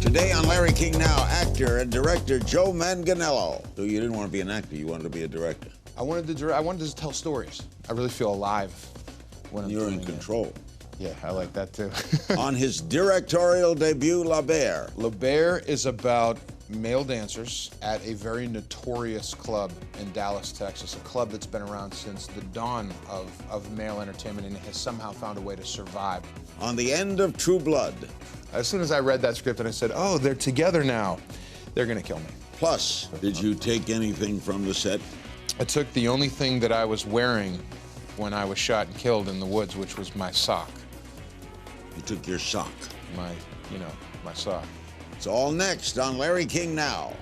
Today on Larry King Now, actor and director Joe Manganiello. So you didn't want to be an actor, you wanted to be a director. I wanted to tell stories. I really feel alive when I'm You're doing in control. Yeah, I like that too. On his directorial debut, La Bear. La Bear is about male dancers at a very notorious club in Dallas, Texas, a club that's been around since the dawn of male entertainment and has somehow found a way to survive. On the end of True Blood. As soon as I read that script and I said, oh, they're together now, they're gonna kill me. Plus, did you take anything from the set? I took the only thing that I was wearing when I was shot and killed in the woods, which was my sock. You took your sock. My sock. It's all next on Larry King Now.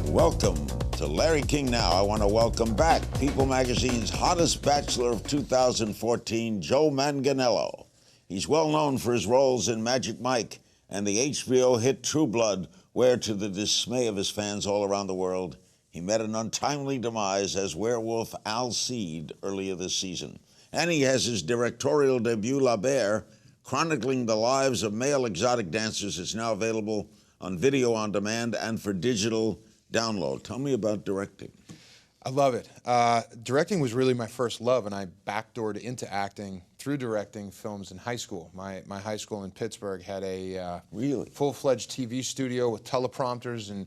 Welcome to Larry King Now. I want to welcome back People Magazine's hottest bachelor of 2014, Joe Manganiello. He's well known for his roles in Magic Mike and the HBO hit True Blood, where, to the dismay of his fans all around the world, he met an untimely demise as werewolf Al Seed earlier this season. And he has his directorial debut, La Bear, chronicling the lives of male exotic dancers. It's now available on video on demand and for digital download. Tell me about directing. I love it. Directing was really my first love, and I backdoored into acting through directing films in high school. My high school in Pittsburgh had a Really? full-fledged TV studio with teleprompters, and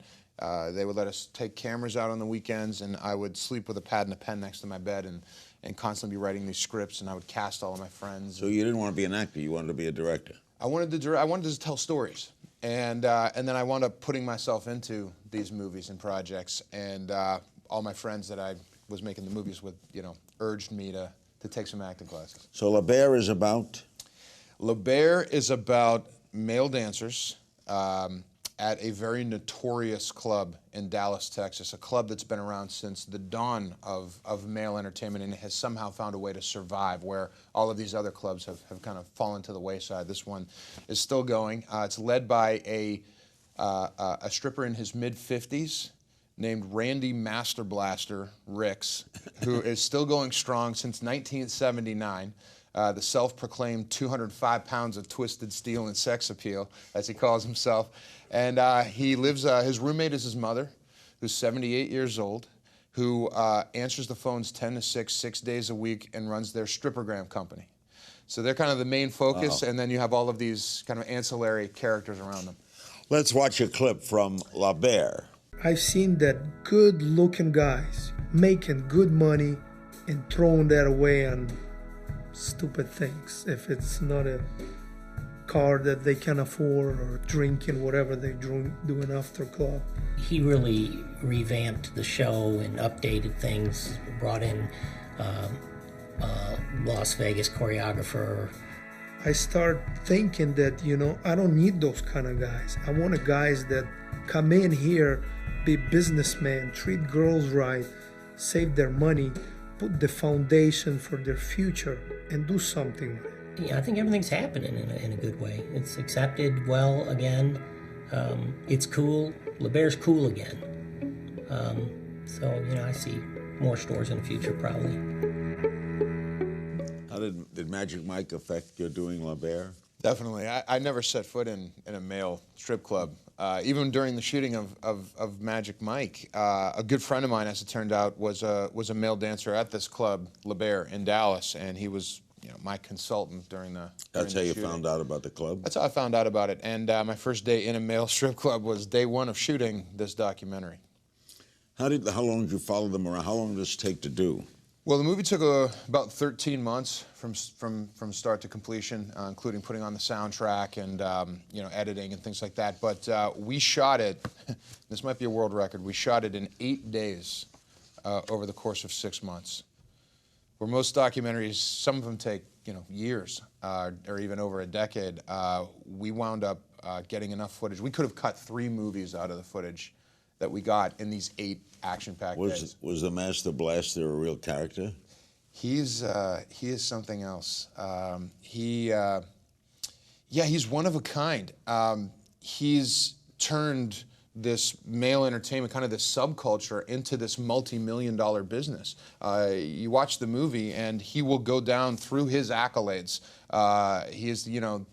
they would let us take cameras out on the weekends, and I would sleep with a pad and a pen next to my bed and constantly be writing these scripts, and I would cast all of my friends. So you didn't want to be an actor, you wanted to be a director. I wanted to tell stories. And then I wound up putting myself into these movies and projects, and all my friends that I was making the movies with, urged me to take some acting classes. So La Bear is about? La Bear is about male dancers at a very notorious club in Dallas, Texas, a club that's been around since the dawn of male entertainment and has somehow found a way to survive, where all of these other clubs have kind of fallen to the wayside. This one is still going. It's led by a stripper in his mid-50s named Randy Master Blaster Ricks, who is still going strong since 1979. The self-proclaimed 205 pounds of twisted steel and sex appeal, as he calls himself. And he lives, his roommate is his mother, who's 78 years old, who answers the phones 10 to 6 days a week, and runs their strippergram company. So they're kind of the main focus, and then you have all of these kind of ancillary characters around them. Let's watch a clip from La Bear. I've seen that good-looking guys making good money and throwing that away on stupid things. If it's not a car that they can afford, or drinking whatever they're doing after club. He really revamped the show and updated things, brought in Las Vegas choreographer. I start thinking that, I don't need those kind of guys. I want guys that come in here, be businessmen, treat girls right, save their money, put the foundation for their future, and do something with it. Yeah, I think everything's happening in a good way. It's accepted well again. It's cool. La Bear's cool again. So, I see more stores in the future, probably. How did Magic Mike affect your doing La Bear? Definitely. I never set foot in a male strip club. Even during the shooting of Magic Mike, a good friend of mine, as it turned out, was a male dancer at this club, La Bear, in Dallas, and he was my consultant during the That's how you shooting. found out about the club? That's how I found out about it. And my first day in a male strip club was day one of shooting this documentary. How long did you follow them around? How long did this take to do? Well, the movie took about 13 months from start to completion, including putting on the soundtrack and editing and things like that. But we shot it. This might be a world record. We shot it in 8 days over the course of 6 months. Where most documentaries, some of them take years or even over a decade. We wound up getting enough footage. We could have cut 3 movies out of the footage that we got in these 8 action-packed days. Was the Master Blaster a real character? He is something else. He's one of a kind. He's turned this male entertainment, kind of this subculture, into this multi-million-dollar business. You watch the movie, and he will go down through his accolades. He is, you know,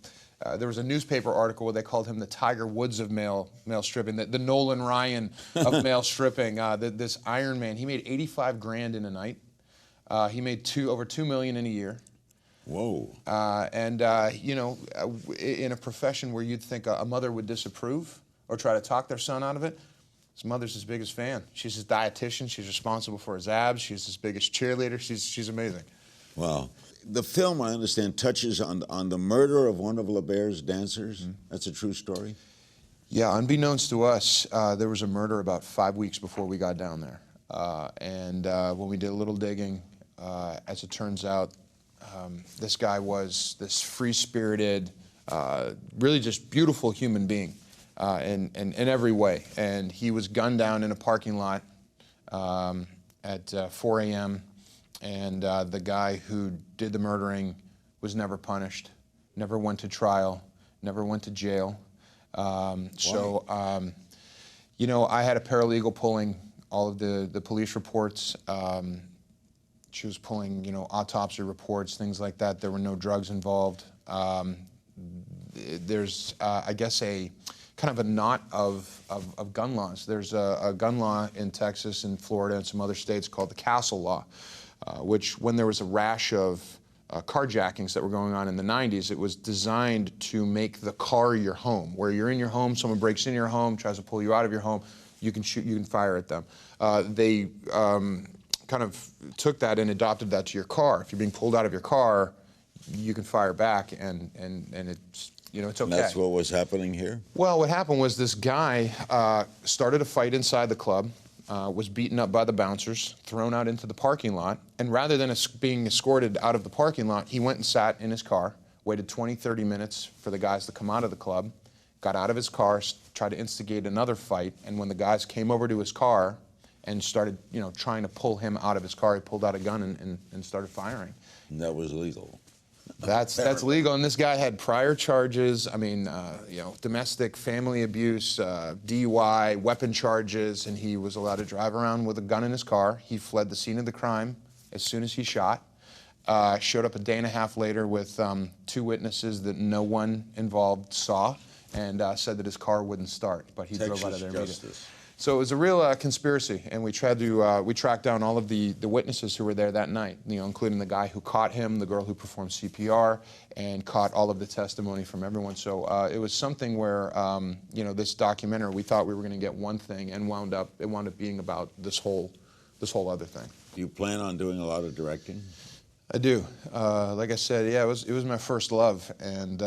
there was a newspaper article where they called him the Tiger Woods of male stripping, the Nolan Ryan of male stripping. This Iron Man, he made 85 grand in a night. He made over $2 million in a year. Whoa. You know, in a profession where you'd think a mother would disapprove or try to talk their son out of it, his mother's his biggest fan. She's his dietitian. She's responsible for his abs. She's his biggest cheerleader. She's amazing. Wow. The film, I understand, touches on the murder of one of LeBare's dancers. Mm-hmm. That's a true story? Yeah, unbeknownst to us, there was a murder about 5 weeks before we got down there. When we did a little digging, as it turns out, this guy was this free-spirited, really just beautiful human being in every way. And he was gunned down in a parking lot at 4 a.m. And the guy who did the murdering was never punished, never went to trial, never went to jail. You know, I had a paralegal pulling all of the police reports. She was pulling, you know, autopsy reports, things like that. There were no drugs involved. There's, I guess, a kind of a knot of gun laws. There's a gun law in Texas and Florida and some other states called the Castle Law, which, when there was a rash of carjackings that were going on in the 90s, it was designed to make the car your home. Where you're in your home, someone breaks into your home, tries to pull you out of your home, you can shoot, you can fire at them. They kind of took that and adopted that to your car. If you're being pulled out of your car, you can fire back, and it's, you know, it's okay. And that's what was happening here? Well, what happened was this guy started a fight inside the club, was beaten up by the bouncers, thrown out into the parking lot, and rather than being escorted out of the parking lot, he went and sat in his car, waited 20, 30 minutes for the guys to come out of the club, got out of his car, tried to instigate another fight, and when the guys came over to his car and started, you know, trying to pull him out of his car, he pulled out a gun and started firing. And that was legal? That's legal, and this guy had prior charges. I mean, you know, domestic family abuse, DUI, weapon charges, and he was allowed to drive around with a gun in his car. He fled the scene of the crime as soon as he shot. Showed up a day and a half later with 2 witnesses that no one involved saw, and said that his car wouldn't start, but he drove out of there immediately. So it was a real conspiracy, and we tried to we tracked down all of the witnesses who were there that night, you know, including the guy who caught him, the girl who performed CPR, and caught all of the testimony from everyone. So it was something where, you know, this documentary, we thought we were going to get one thing, and it wound up being about this whole other thing. Do you plan on doing a lot of directing? I do. Like I said, yeah, it was my first love, and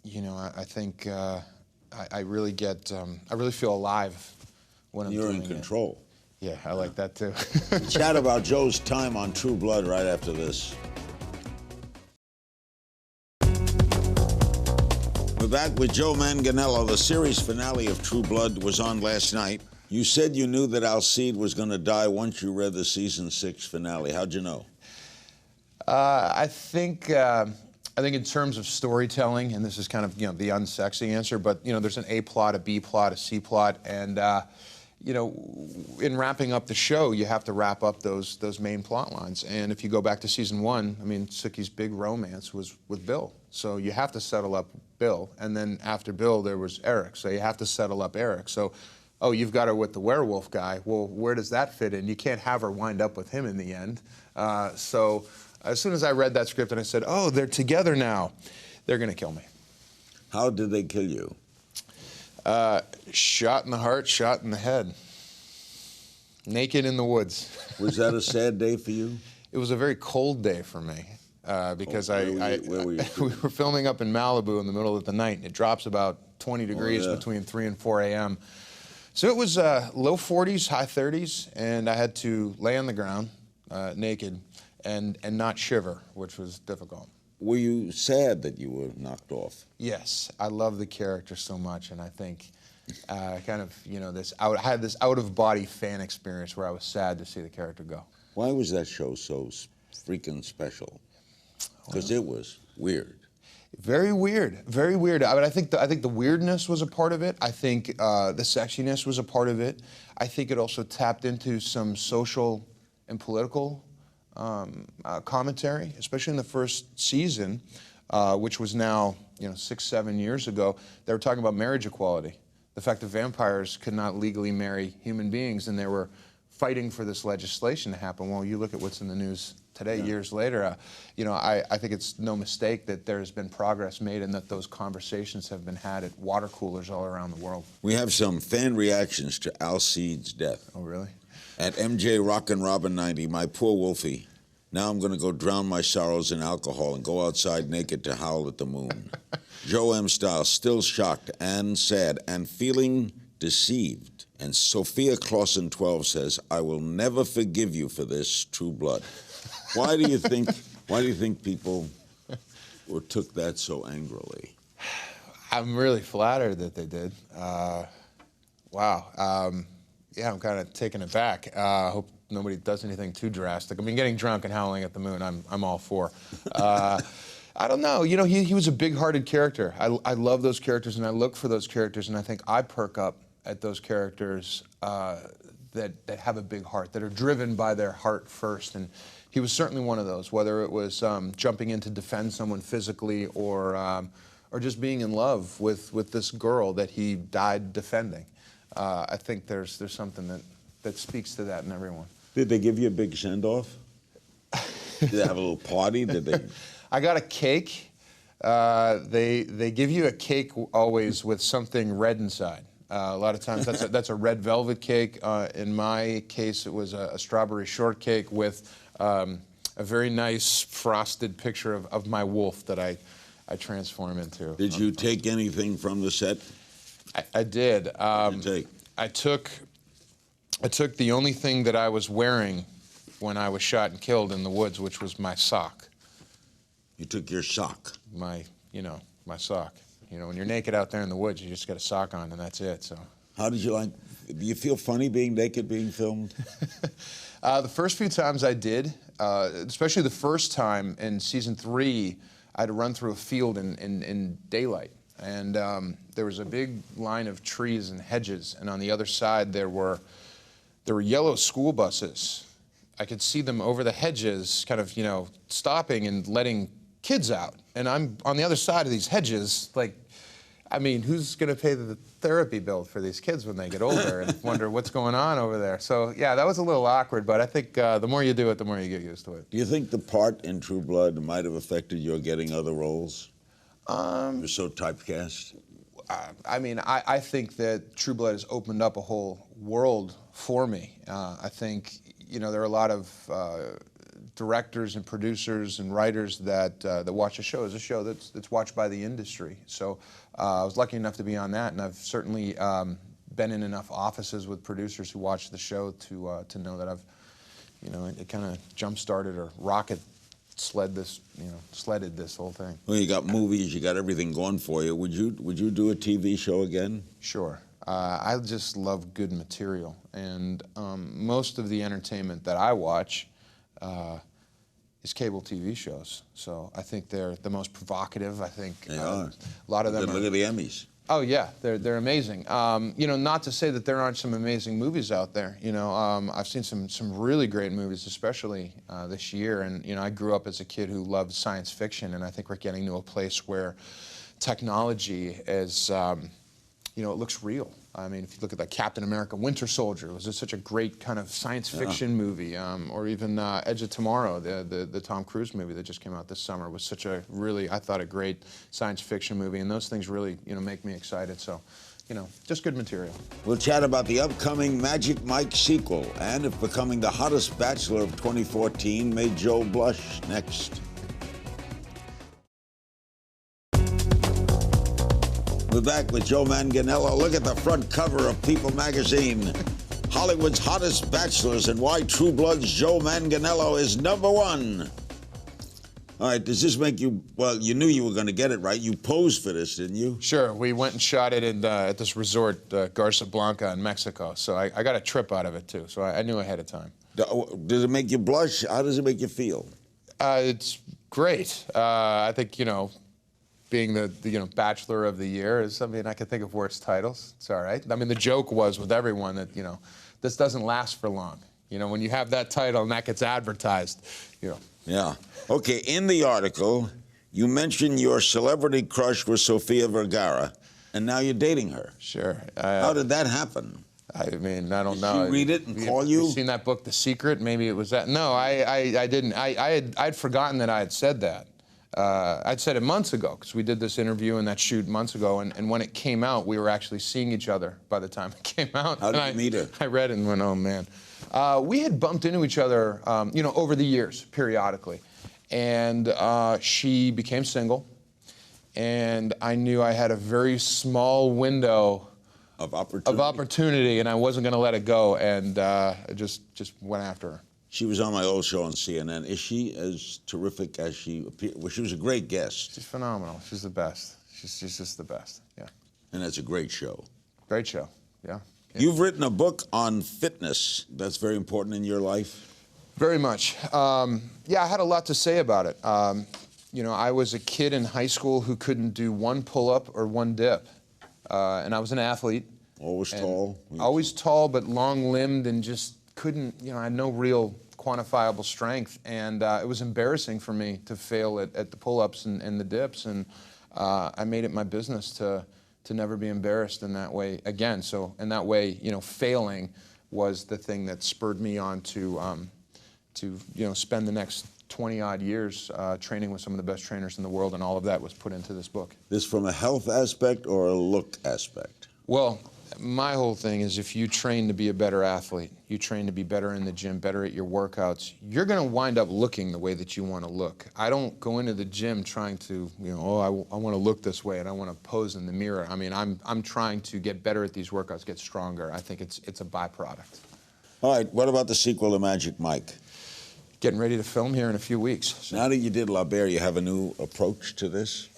you know, I think I really get, I really feel alive when I'm doing it. You're in control. Yeah, I like that too. We'll chat about Joe's time on True Blood right after this. We're back with Joe Manganiello. The series finale of True Blood was on last night. You said you knew that Alcide was going to die once you read the season 6 finale. How'd you know? I think in terms of storytelling, and this is kind of, you know, the unsexy answer, but, you know, there's an A plot, a B plot, a C plot, and you know, in wrapping up the show, you have to wrap up those main plot lines. And if you go back to season 1, I mean, Sookie's big romance was with Bill, so you have to settle up Bill, and then after Bill there was Eric, so you have to settle up Eric. So, oh, you've got her with the werewolf guy. Well, where does that fit in? You can't have her wind up with him in the end. So as soon as I read that script and I said, oh, they're together now, they're going to kill me. How did they kill you? Shot in the heart, shot in the head. Naked in the woods. Was that a sad day for you? It was a very cold day for me because where were you? we were filming up in Malibu in the middle of the night, and it drops about 20 degrees between 3 and 4 a.m. So it was low 40s, high 30s, and I had to lay on the ground naked and not shiver, which was difficult. Were you sad that you were knocked off? Yes, I love the character so much, and I think kind of, you know, I had this out-of-body fan experience where I was sad to see the character go. Why was that show so freaking special? Because it was weird. Very weird, very weird. I mean, I think the weirdness was a part of it. I think the sexiness was a part of it. I think it also tapped into some social and political commentary, especially in the first season, which was now 6, 7 years ago. They were talking about marriage equality, the fact that vampires could not legally marry human beings, and they were fighting for this legislation to happen. Well, you look at what's in the news today, years later, I think it's no mistake that there's been progress made and that those conversations have been had at water coolers all around the world. We have some fan reactions to Alcide's death. Oh, really? At MJ Rockin' Robin 90, my poor Wolfie. Now I'm going to go drown my sorrows in alcohol and go outside naked to howl at the moon. Joe M. Style, still shocked and sad and feeling deceived. And Sophia Clausen 12 says, I will never forgive you for this, True Blood. Why do you think people took that so angrily? I'm really flattered that they did. Wow. Yeah, I'm kind of taken aback. I hope nobody does anything too drastic. I mean, getting drunk and howling at the moon, I'm all for. I don't know. He was a big-hearted character. I love those characters, and I look for those characters, and I think I perk up at those characters that have a big heart, that are driven by their heart first. And he was certainly one of those, whether it was jumping in to defend someone physically or just being in love with this girl that he died defending. I think there's something that speaks to that in everyone. Did they give you a big send-off? Did they have a little party? Did they? I got a cake. They give you a cake always with something red inside. A lot of times that's a red velvet cake. In my case, it was a strawberry shortcake with a very nice frosted picture of my wolf that I transform into. Did you take anything from the set? I did. What did you take? I took the only thing that I was wearing when I was shot and killed in the woods, which was my sock. You took your sock? My sock. When you're naked out there in the woods, you just got a sock on and that's it. So. How did you like? Do you feel funny being naked, being filmed? The first few times I did, especially the first time in season 3, I had to run through a field in daylight. And there was a big line of trees and hedges, and on the other side there were yellow school buses. I could see them over the hedges, kind of, stopping and letting kids out. And I'm on the other side of these hedges, like, I mean, who's going to pay the therapy bill for these kids when they get older and wonder what's going on over there? So, yeah, that was a little awkward, but I think the more you do it, the more you get used to it. Do you think the part in True Blood might have affected your getting other roles? You're so typecast. I mean, I think that True Blood has opened up a whole world for me. I think, there are a lot of directors and producers and writers that watch the show. It's a show that's watched by the industry. So I was lucky enough to be on that, and I've certainly been in enough offices with producers who watch the show to know that I've, it kind of jump-started or sledded this whole thing. Well, you got movies, you got everything going for you. Would you do a TV show again? Sure. I just love good material, and most of the entertainment that I watch is cable TV shows. So I think they're the most provocative. I think they are. A lot of them. Look at the Emmys. Oh yeah, they're amazing. Not to say that there aren't some amazing movies out there. I've seen some really great movies, especially this year. And I grew up as a kid who loved science fiction, and I think we're getting to a place where technology is, it looks real. I mean, if you look at like Captain America: Winter Soldier, it was just such a great kind of science fiction movie, or even Edge of Tomorrow, the Tom Cruise movie that just came out this summer, was such a really, I thought, a great science fiction movie, and those things really, make me excited. So, just good material. We'll chat about the upcoming Magic Mike sequel and if becoming the hottest bachelor of 2014 made Joe blush next. We're back with Joe Manganiello. Look at the front cover of People magazine. Hollywood's hottest bachelors and why True Blood's Joe Manganiello is #1. All right, does this make you, well, you knew you were going to get it right. You posed for this, didn't you? Sure. We went and shot it at this resort, Garza Blanca in Mexico. So I got a trip out of it, too. So I knew ahead of time. Does it make you blush? How does it make you feel? It's great. I think, being the Bachelor of the Year is, I mean, I can think of worse titles. It's all right. I mean, the joke was with everyone that, this doesn't last for long. When you have that title and that gets advertised, Yeah. Okay, in the article, you mentioned your celebrity crush was Sofia Vergara, and now you're dating her. Sure. How did that happen? I mean, I don't Did know. she read it and call you? You seen that book, The Secret? Maybe it was that. No, I didn't. I'd forgotten that I had said that. I'd said it months ago, because we did this interview and that shoot months ago, and when it came out, we were actually seeing each other by the time it came out. How did you meet her? I read it and went, oh, man. We had bumped into each other, over the years, periodically. And she became single, and I knew I had a very small window of opportunity, and I wasn't going to let it go, and I just went after her. She was on my old show on CNN. Is she as terrific as she appeared? Well, she was a great guest. She's phenomenal. She's the best. She's just the best, yeah. And that's a great show. Great show, yeah. You've written a book on fitness. That's very important in your life. Very much. Yeah, I had a lot to say about it. I was a kid in high school who couldn't do one pull-up or one dip. And I was an athlete. Always tall? Always tall, but long-limbed, and just couldn't, I had no real quantifiable strength. And it was embarrassing for me to fail at the pull-ups and the dips. And I made it my business to never be embarrassed in that way again. So in that way, failing was the thing that spurred me on to spend the next 20-odd years training with some of the best trainers in the world, and all of that was put into this book. This from a health aspect or a look aspect? Well, my whole thing is, if you train to be a better athlete, you train to be better in the gym, better at your workouts, you're going to wind up looking the way that you want to look. I don't go into the gym trying to, I want to look this way and I want to pose in the mirror. I mean, I'm trying to get better at these workouts, get stronger. I think it's a byproduct. All right, what about the sequel to Magic Mike? Getting ready to film here in a few weeks. So. Now that you did La Bear, you have a new approach to this?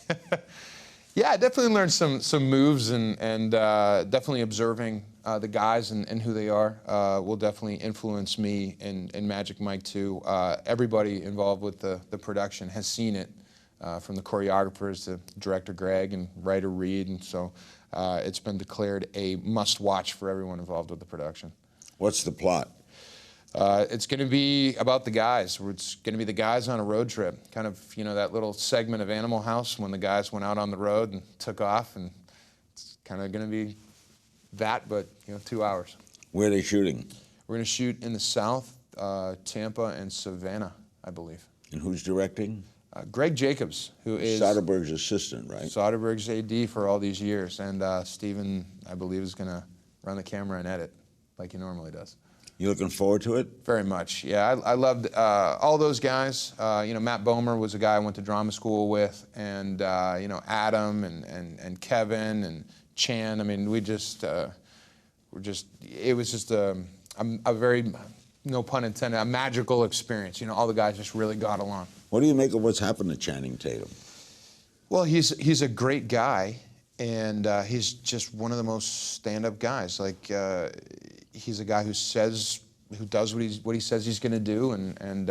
Yeah, I definitely learned some moves, and definitely observing the guys and who they are will definitely influence me in Magic Mike 2. Everybody involved with the production has seen it, from the choreographers to director Greg and writer Reed, and so it's been declared a must-watch for everyone involved with the production. What's the plot? It's going to be about the guys. It's going to be the guys on a road trip. Kind of, that little segment of Animal House when the guys went out on the road and took off, and it's kind of going to be that, but, 2 hours. Where are they shooting? We're going to shoot in the South, Tampa and Savannah, I believe. And who's directing? Greg Jacobs, who is Soderbergh's assistant, right? Soderbergh's AD for all these years, and Steven, I believe, is going to run the camera and edit like he normally does. You looking forward to it? Very much, yeah. I loved all those guys. Matt Bomer was a guy I went to drama school with, and Adam and Kevin and Chan. I mean, it was just a very, no pun intended, a magical experience. All the guys just really got along. What do you make of what's happened to Channing Tatum? Well, he's a great guy, and he's just one of the most stand-up guys. Like, he's a guy who does what he says he's going to do, and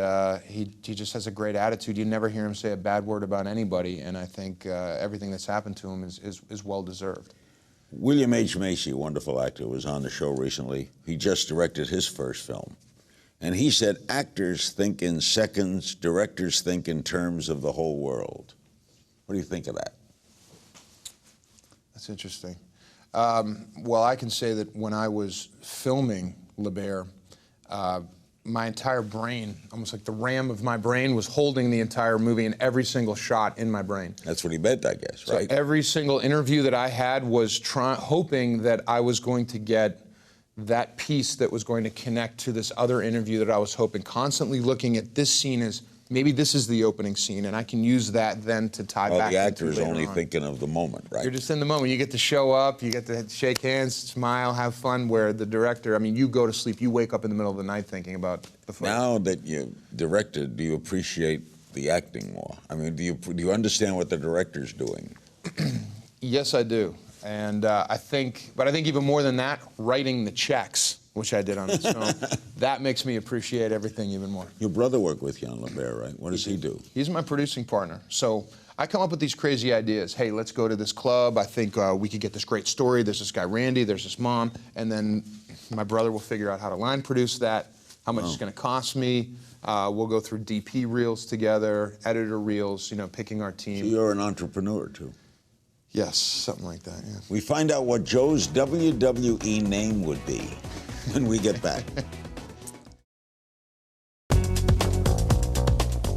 he just has a great attitude. You never hear him say a bad word about anybody, and I think everything that's happened to him is well deserved. William H. Macy, a wonderful actor, was on the show recently. He just directed his first film, and he said actors think in seconds, directors think in terms of the whole world. What do you think of that? That's interesting. Well, I can say that when I was filming Le Bear, my entire brain, almost like the RAM of my brain, was holding the entire movie and every single shot in my brain. That's what he meant, I guess, right? So every single interview that I had was hoping that I was going to get that piece that was going to connect to this other interview that I was hoping, constantly looking at this scene as, maybe this is the opening scene, and I can use that then to tie back. Well, the actor is only thinking of the moment, right? You're just in the moment. You get to show up, you get to shake hands, smile, have fun, where the director, I mean, you go to sleep, you wake up in the middle of the night thinking about the film. Now that you directed, do you appreciate the acting more? I mean, do you understand what the director's doing? Yes, I do. And I think even more than that, writing the checks, which I did on this film, that makes me appreciate everything even more. Your brother worked with you on La Bear, right? What does he do? He's my producing partner. So I come up with these crazy ideas. Hey, let's go to this club. I think we could get this great story. There's this guy, Randy. There's this mom. And then my brother will figure out how to line produce that, how much it's going to cost me. We'll go through DP reels together, editor reels, you know, picking our team. So you're an entrepreneur, too. Yes, something like that, yeah. We find out what Joe's WWE name would be when we get back.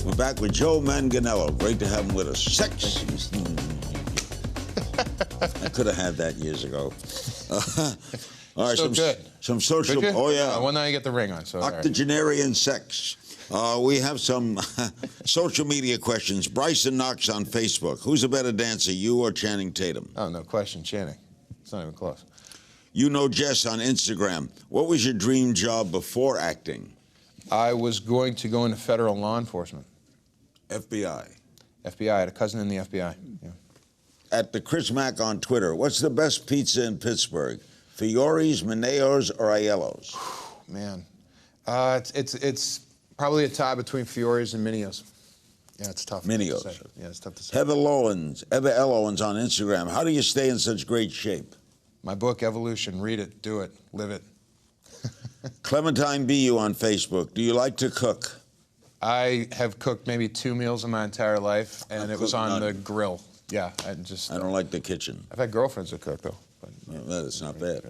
We're back with Joe Manganiello. Great to have him with us. Sex. I could have had that years ago. All right, So good. Some social. Oh yeah. Well, now you get the ring on. So Octogenarian sex. We have some social media questions. Bryson Knox on Facebook. Who's a better dancer, you or Channing Tatum? Oh, no question, Channing. It's not even close. You know Jess on Instagram. What was your dream job before acting? I was going to go into federal law enforcement. FBI. FBI. I had a cousin in the FBI. Yeah. At the Chris Mack on Twitter, what's the best pizza in Pittsburgh? Fiore's, Meneo's, or Aiello's? Man, it's probably a tie between Fiore's and Mineo's. Yeah, it's tough. Mineo's. To say. Yeah, it's tough to say. Heather L. Owens on Instagram. How do you stay in such great shape? My book, Evolution. Read it, do it, live it. Clementine BU on Facebook. Do you like to cook? I have cooked maybe 2 meals in my entire life, and it was on the grill. Yeah, I don't like the kitchen. I've had girlfriends that cook, though. But, well, that's not bad.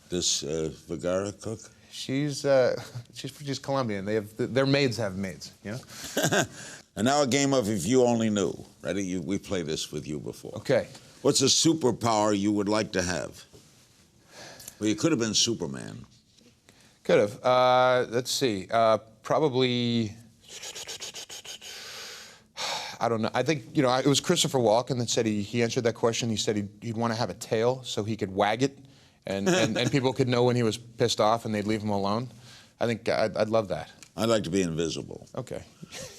This Vergara cook? She's Colombian. Their maids have maids, you know? And now a game of If You Only Knew. Ready? We played this with you before. Okay. What's a superpower you would like to have? Well, you could have been Superman. Could have. Let's see. Probably, I don't know. I think, you know, it was Christopher Walken that said he answered that question. He said he'd want to have a tail so he could wag it and people could know when he was pissed off and they'd leave him alone. I think I'd love that. I'd like to be invisible. Okay.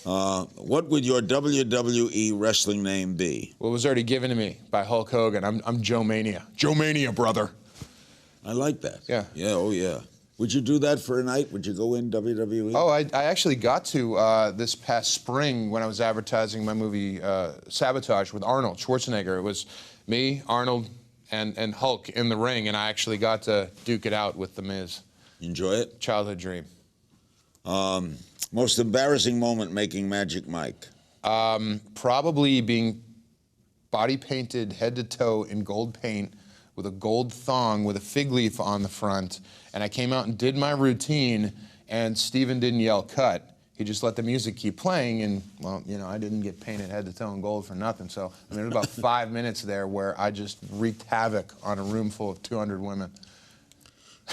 What would your WWE wrestling name be? Well, it was already given to me by Hulk Hogan. I'm Joe Mania. Joe Mania, brother. I like that. Yeah. Yeah, oh yeah. Would you do that for a night? Would you go in WWE? Oh, I actually got to this past spring when I was advertising my movie Sabotage with Arnold Schwarzenegger. It was me, Arnold, and Hulk in the ring, and I actually got to duke it out with The Miz. You enjoy it? Childhood dream. Most embarrassing moment making Magic Mike? Probably being body painted head to toe in gold paint with a gold thong with a fig leaf on the front, and I came out and did my routine, and Steven didn't yell cut. He just let the music keep playing, and, well, you know, I didn't get painted head to toe in gold for nothing. So, I mean, it was about 5 minutes there where I just wreaked havoc on a room full of 200 women.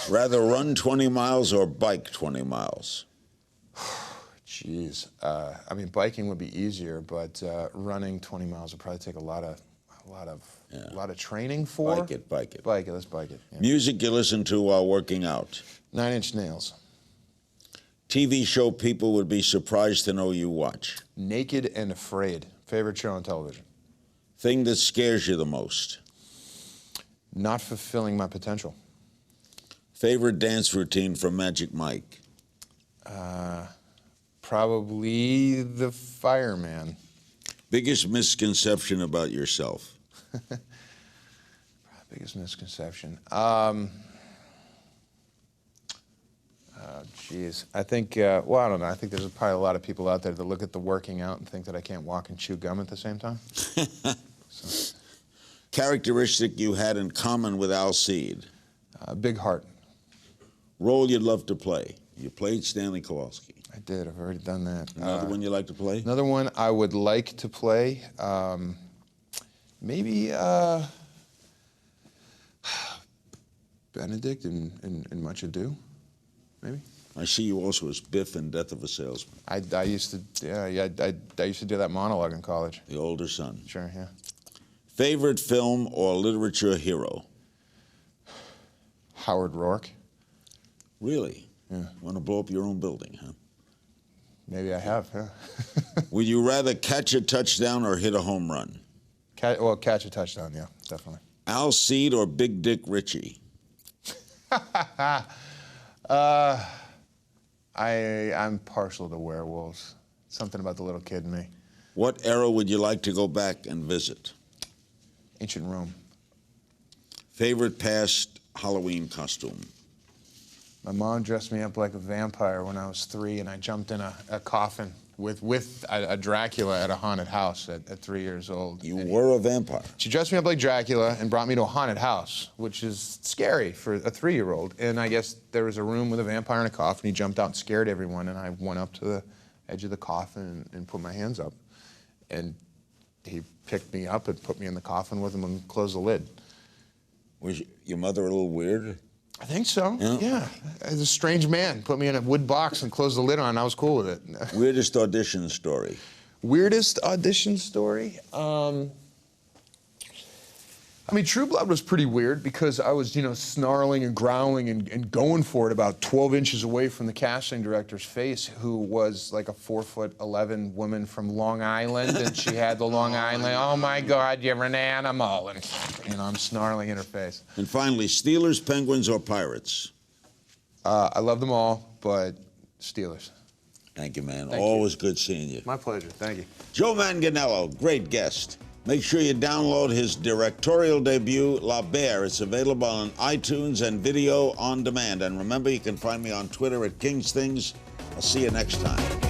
Rather run 20 miles or bike 20 miles? Jeez. I mean, biking would be easier, but running 20 miles would probably take a lot of training for. Bike it. Bike it, let's bike it. Yeah. Music you listen to while working out? 9 Inch Nails. TV show people would be surprised to know you watch? Naked and Afraid. Favorite show on television. Thing that scares you the most? Not fulfilling my potential. Favorite dance routine from Magic Mike? Probably the fireman. Biggest misconception about yourself? Biggest misconception. Geez. I think, well, I don't know. I think there's probably a lot of people out there that look at the working out and think that I can't walk and chew gum at the same time. So. Characteristic you had in common with Al Seed? Big heart. Role you'd love to play? You played Stanley Kowalski. I did. I've already done that. Another one you like to play? Another one I would like to play. Maybe Benedict in Much Ado. Maybe. I see you also as Biff in Death of a Salesman. I used to, I used to do that monologue in college. The older son. Sure, yeah. Favorite film or literature hero? Howard Rourke. Really? Yeah. Want to blow up your own building, huh? Maybe I have, yeah. Would you rather catch a touchdown or hit a home run? Catch a touchdown, yeah, definitely. Al Seed or Big Dick Ritchie? I'm partial to werewolves. Something about the little kid in me. What era would you like to go back and visit? Ancient Rome. Favorite past Halloween costume? My mom dressed me up like a vampire when I was 3, and I jumped in a coffin with a Dracula at a haunted house at 3 years old. You were a vampire. She dressed me up like Dracula and brought me to a haunted house, which is scary for a 3-year-old. And I guess there was a room with a vampire in a coffin. He jumped out and scared everyone, and I went up to the edge of the coffin and put my hands up. And he picked me up and put me in the coffin with him and closed the lid. Was your mother a little weird? I think so, yeah. As a strange man, put me in a wood box and closed the lid on, and I was cool with it. Weirdest audition story? Weirdest audition story? I mean, True Blood was pretty weird because I was, snarling and growling and going for it about 12 inches away from the casting director's face, who was like a 4'11" woman from Long Island, and she had the Long Island, oh my God, you're an animal, and I'm snarling in her face. And finally, Steelers, Penguins, or Pirates? I love them all, but Steelers. Thank you, man. Thank Always good seeing you. My pleasure, thank you. Joe Manganiello, great guest. Make sure you download his directorial debut, La Bear. It's available on iTunes and video on demand. And remember, you can find me on Twitter at King's Things. I'll see you next time.